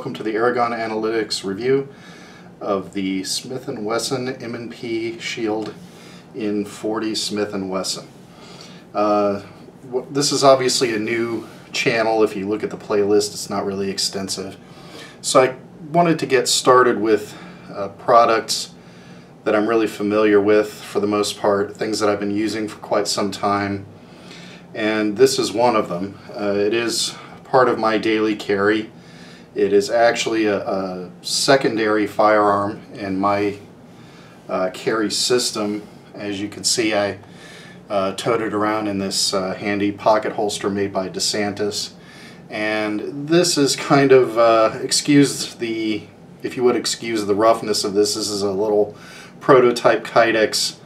welcome to the Aragon Analytics review of the Smith & Wesson M&P Shield in 40 Smith & Wesson. This is obviously a new channel. If you look at the playlist, it's not really extensive. So I wanted to get started with products that I'm really familiar with for the most part, things that I've been using for quite some time, and this is one of them. It is part of my daily carry. It is actually a secondary firearm in my carry system. As you can see, I tote it around in this handy pocket holster made by DeSantis, and this is kind of, if you would excuse the roughness of this, this is a little prototype Kydex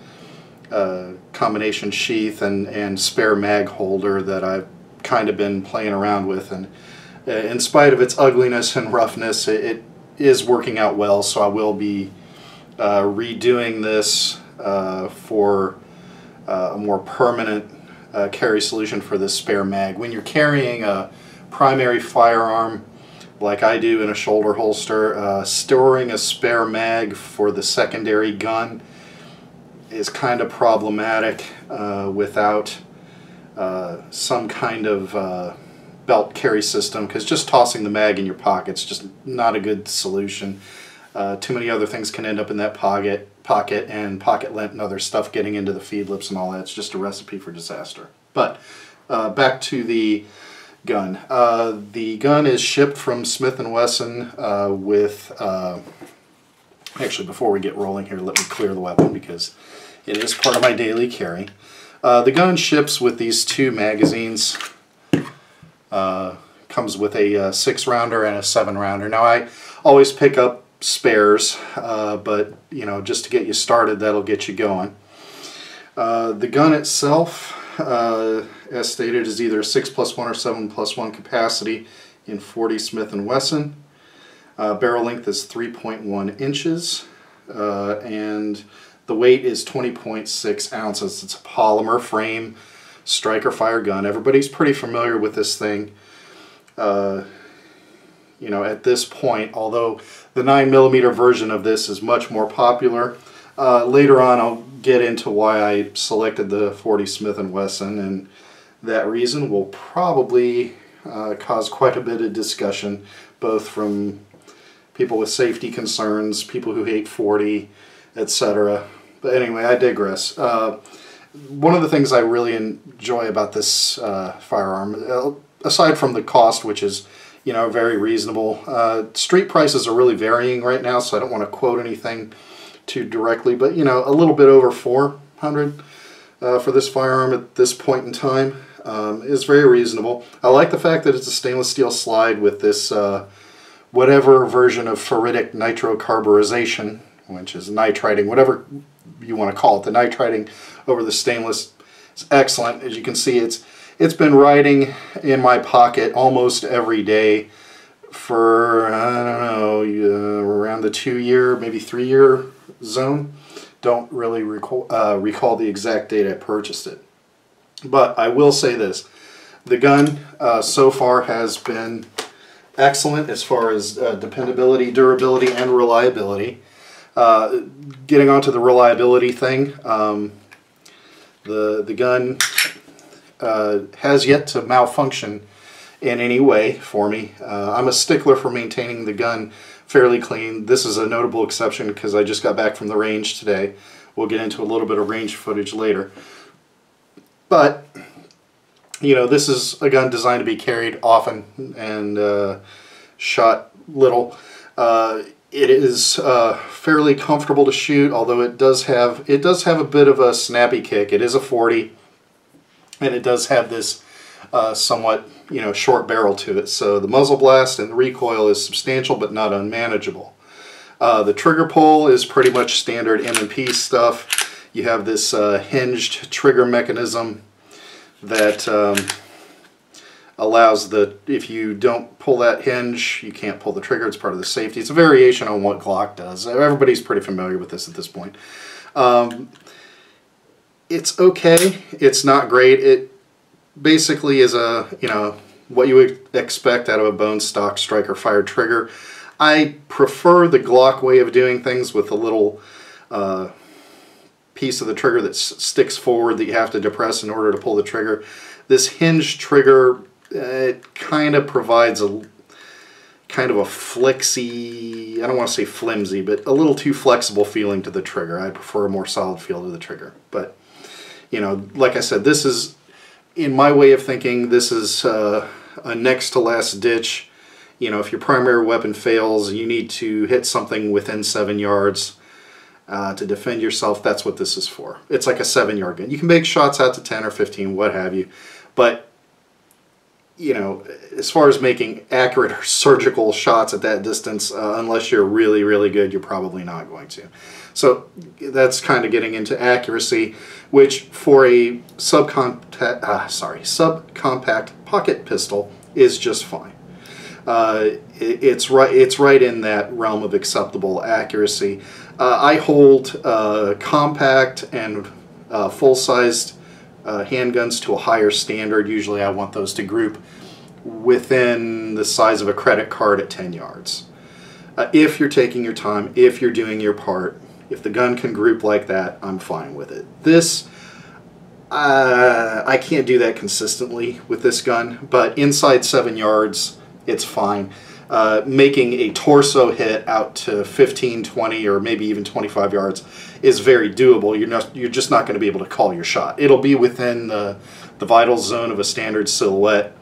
combination sheath and spare mag holder that I've kind of been playing around with, and in spite of its ugliness and roughness, it is working out well. So I will be redoing this for a more permanent carry solution for this spare mag. When you're carrying a primary firearm like I do in a shoulder holster, storing a spare mag for the secondary gun is kind of problematic without some kind of belt carry system, because just tossing the mag in your pocket is just not a good solution. Too many other things can end up in that pocket and pocket lint and other stuff getting into the feed lips and all that. It's just a recipe for disaster. But back to the gun. The gun is shipped from Smith & Wesson with, actually before we get rolling here, let me clear the weapon because it is part of my daily carry. The gun ships with these two magazines. Comes with a 6-rounder and a 7-rounder. Now I always pick up spares, but you know, just to get you started, that'll get you going. The gun itself, as stated, is either 6+1 or 7+1 capacity in 40 Smith & Wesson. Barrel length is 3.1 inches, and the weight is 20.6 ounces. It's a polymer frame striker fire gun. Everybody's pretty familiar with this thing. You know, at this point, although the 9mm version of this is much more popular. Later on I'll get into why I selected the 40 Smith & Wesson, and that reason will probably cause quite a bit of discussion, both from people with safety concerns, people who hate 40, etc. But anyway, I digress. One of the things I really enjoy about this firearm, aside from the cost, which is, you know, very reasonable, street prices are really varying right now, so I don't want to quote anything too directly, but you know, a little bit over $400 for this firearm at this point in time is very reasonable. I like the fact that it's a stainless steel slide with this whatever version of ferritic nitrocarburization, which is nitriting, whatever you want to call it. The nitriting over the stainless is excellent. As you can see, it's been riding in my pocket almost every day for, I don't know, around the 2-year, maybe 3-year zone. Don't really recall the exact date I purchased it. But I will say this. The gun so far has been excellent as far as dependability, durability, and reliability. Getting onto the reliability thing, the gun has yet to malfunction in any way for me. I'm a stickler for maintaining the gun fairly clean. This is a notable exception because I just got back from the range today. We'll get into a little bit of range footage later. But, you know, this is a gun designed to be carried often and shot little. It is fairly comfortable to shoot, although it does have a bit of a snappy kick. It is a 40, and it does have this somewhat, you know, short barrel to it. So the muzzle blast and the recoil is substantial but not unmanageable. The trigger pull is pretty much standard M&P stuff. You have this hinged trigger mechanism that allows if you don't pull that hinge, you can't pull the trigger. It's part of the safety. It's a variation on what Glock does. Everybody's pretty familiar with this at this point. It's okay. It's not great. It basically is a, you know, what you would expect out of a bone stock striker fired trigger. I prefer the Glock way of doing things with a little piece of the trigger that sticks forward that you have to depress in order to pull the trigger. This hinged trigger, it kind of provides a kind of a flexy, I don't want to say flimsy, but a little too flexible feeling to the trigger. I prefer a more solid feel to the trigger. But, you know, like I said, this is, in my way of thinking, this is a next to last ditch. You know, if your primary weapon fails, you need to hit something within 7 yards to defend yourself. That's what this is for. It's like a 7-yard gun. You can make shots out to 10 or 15, what have you, but you know, as far as making accurate or surgical shots at that distance, unless you're really, really good, you're probably not going to. So that's kind of getting into accuracy, which for a subcompact pocket pistol is just fine. It's right in that realm of acceptable accuracy. I hold compact and full-sized handguns to a higher standard. Usually I want those to group within the size of a credit card at 10 yards. If you're taking your time, if you're doing your part, if the gun can group like that, I'm fine with it. This, I can't do that consistently with this gun, but inside 7 yards, it's fine. Making a torso hit out to 15, 20, or maybe even 25 yards is very doable. You're just not going to be able to call your shot. It'll be within the vital zone of a standard silhouette,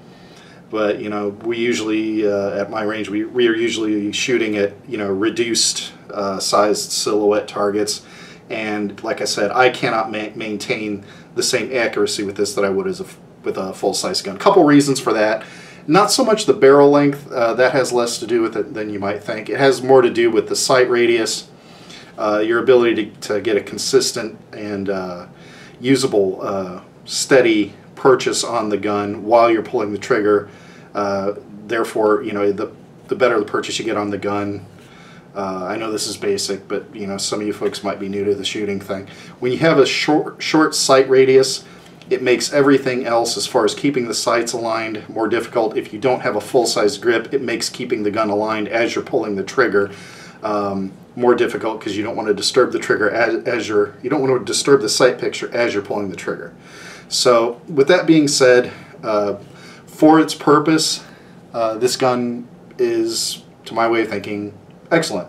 but you know, we usually at my range we are usually shooting at, you know, reduced sized silhouette targets, and like I said, I cannot maintain the same accuracy with this that I would with a full-size gun. Couple reasons for that. Not so much the barrel length, that has less to do with it than you might think. It has more to do with the sight radius, your ability to get a consistent and usable, steady purchase on the gun while you're pulling the trigger. Therefore, you know, the better the purchase you get on the gun. I know this is basic, but you know, some of you folks might be new to the shooting thing. When you have a short sight radius, it makes everything else, as far as keeping the sights aligned, more difficult. If you don't have a full-size grip, it makes keeping the gun aligned as you're pulling the trigger more difficult, because you don't want to disturb the trigger you don't want to disturb the sight picture as you're pulling the trigger. So, with that being said, for its purpose, this gun is, to my way of thinking, excellent.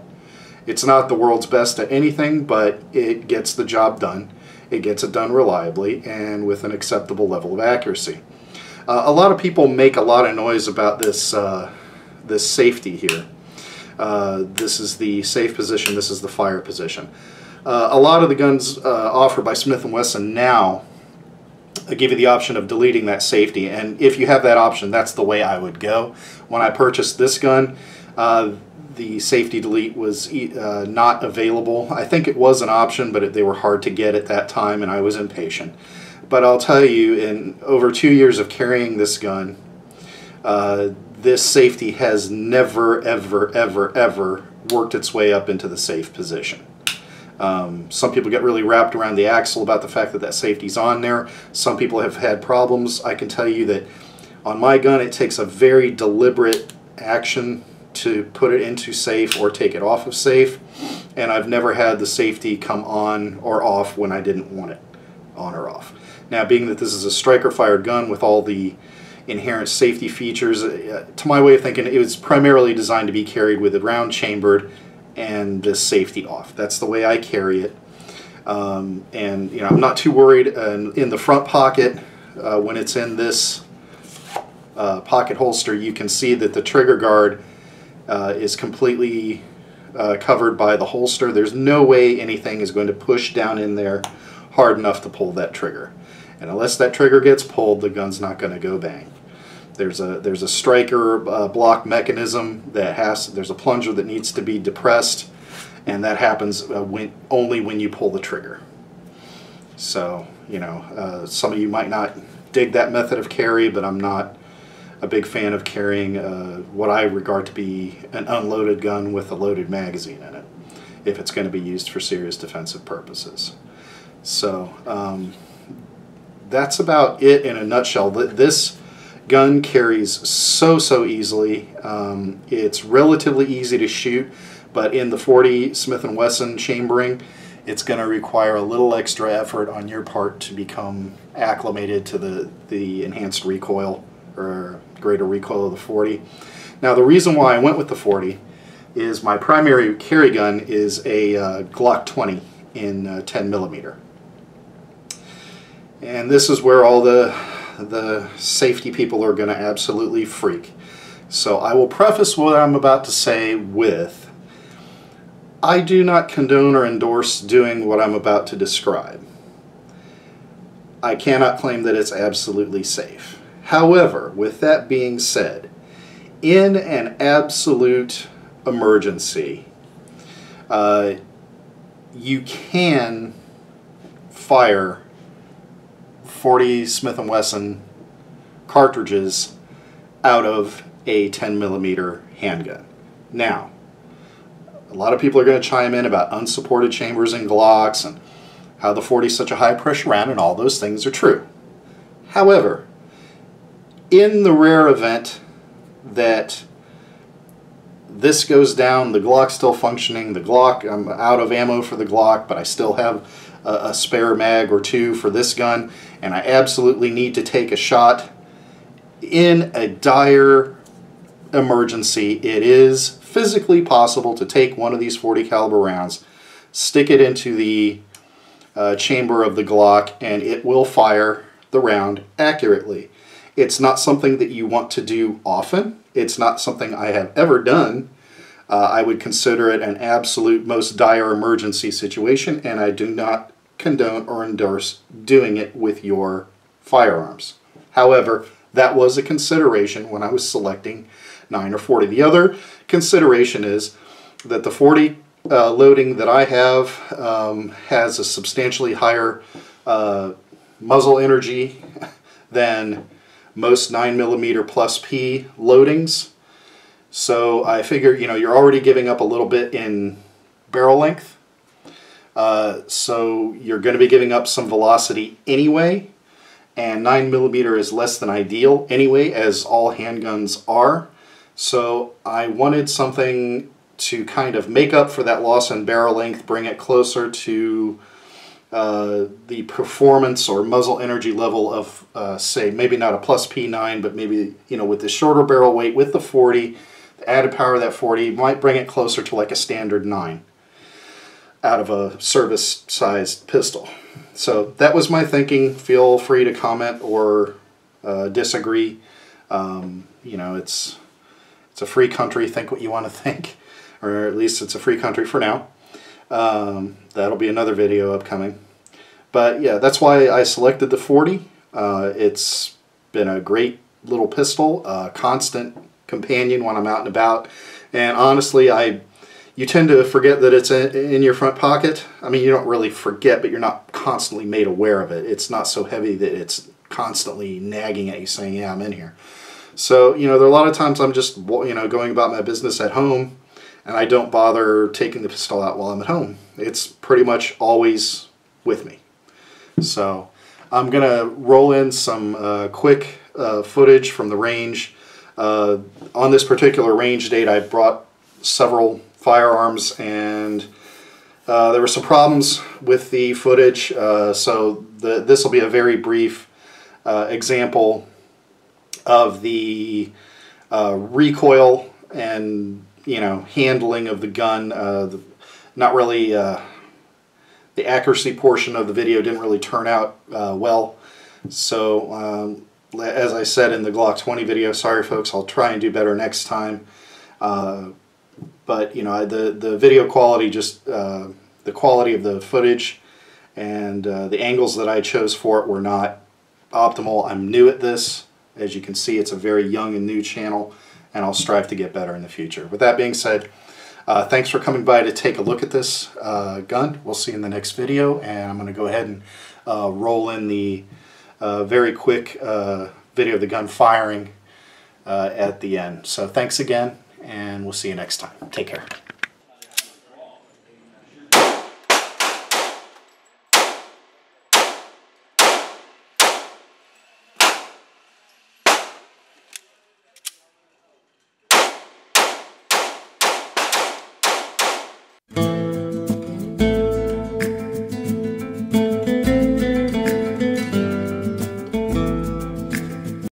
It's not the world's best at anything, but it gets the job done. It gets it done reliably and with an acceptable level of accuracy. A lot of people make a lot of noise about this this safety here. This is the safe position, this is the fire position. A lot of the guns offered by Smith & Wesson now give you the option of deleting that safety, and if you have that option, that's the way I would go. When I purchased this gun, the safety delete was not available. I think it was an option, but they were hard to get at that time, and I was impatient. But I'll tell you, in over 2 years of carrying this gun, this safety has never, ever, ever, ever worked its way up into the safe position. Some people get really wrapped around the axle about the fact that that safety's on there. Some people have had problems. I can tell you that on my gun, it takes a very deliberate action to put it into safe or take it off of safe, and I've never had the safety come on or off when I didn't want it on or off. Now, being that this is a striker fired gun with all the inherent safety features, to my way of thinking, it was primarily designed to be carried with a round chambered and the safety off. That's the way I carry it. And you know, I'm not too worried in the front pocket. When it's in this pocket holster, you can see that the trigger guard is completely covered by the holster. There's no way anything is going to push down in there hard enough to pull that trigger. And unless that trigger gets pulled, the gun's not going to go bang. There's a striker block mechanism that there's a plunger that needs to be depressed, and that happens only when you pull the trigger. So, you know, some of you might not dig that method of carry, but I'm not a big fan of carrying what I regard to be an unloaded gun with a loaded magazine in it, if it's going to be used for serious defensive purposes. So that's about it in a nutshell. This gun carries so easily. It's relatively easy to shoot, but in the 40 Smith & Wesson chambering, it's going to require a little extra effort on your part to become acclimated to the enhanced recoil or greater recoil of the 40. Now, the reason why I went with the 40 is my primary carry gun is a Glock 20 in 10 millimeter. And this is where all the safety people are going to absolutely freak. So I will preface what I'm about to say with, I do not condone or endorse doing what I'm about to describe. I cannot claim that it's absolutely safe. However, with that being said, in an absolute emergency, you can fire 40 Smith & Wesson cartridges out of a 10 millimeter handgun. Now, a lot of people are going to chime in about unsupported chambers and Glocks and how the 40 is such a high pressure round, and all those things are true. However, in the rare event that this goes down, the Glock's still functioning, the Glock, I'm out of ammo for the Glock, but I still have a spare mag or two for this gun, and I absolutely need to take a shot. In a dire emergency, it is physically possible to take one of these 40 caliber rounds, stick it into the chamber of the Glock, and it will fire the round accurately. It's not something that you want to do often. It's not something I have ever done. I would consider it an absolute most dire emergency situation, and I do not condone or endorse doing it with your firearms. However, that was a consideration when I was selecting 9 or 40. The other consideration is that the 40 loading that I have has a substantially higher muzzle energy than most 9mm plus P loadings. So I figure, you know, you're already giving up a little bit in barrel length. So you're going to be giving up some velocity anyway, and 9mm is less than ideal anyway, as all handguns are. So I wanted something to kind of make up for that loss in barrel length, bring it closer to the performance or muzzle energy level of, say, maybe not a plus P9, but maybe, you know, with the shorter barrel weight, with the 40, the added power of that 40 might bring it closer to like a standard 9 out of a service-sized pistol. So that was my thinking. Feel free to comment or disagree. You know, it's a free country. Think what you want to think, or at least it's a free country for now. That'll be another video upcoming. But yeah, that's why I selected the 40. It's been a great little pistol, a constant companion when I'm out and about. And honestly, you tend to forget that it's in your front pocket. I mean, you don't really forget, but you're not constantly made aware of it. It's not so heavy that it's constantly nagging at you saying, yeah, I'm in here. So, you know, there are a lot of times I'm just, you know, going about my business at home, and I don't bother taking the pistol out while I'm at home. It's pretty much always with me. So I'm going to roll in some quick footage from the range. On this particular range date, I brought several firearms, and there were some problems with the footage, so this will be a very brief example of the recoil and, you know, handling of the gun. Not really, the accuracy portion of the video didn't really turn out well. So as I said in the Glock 20 video, sorry folks, I'll try and do better next time. But you know, the video quality, just the quality of the footage and the angles that I chose for it were not optimal. I'm new at this. As you can see, it's a very young and new channel, and I'll strive to get better in the future. With that being said, thanks for coming by to take a look at this gun. We'll see you in the next video, and I'm going to go ahead and roll in the very quick video of the gun firing at the end. So thanks again, and we'll see you next time. Take care.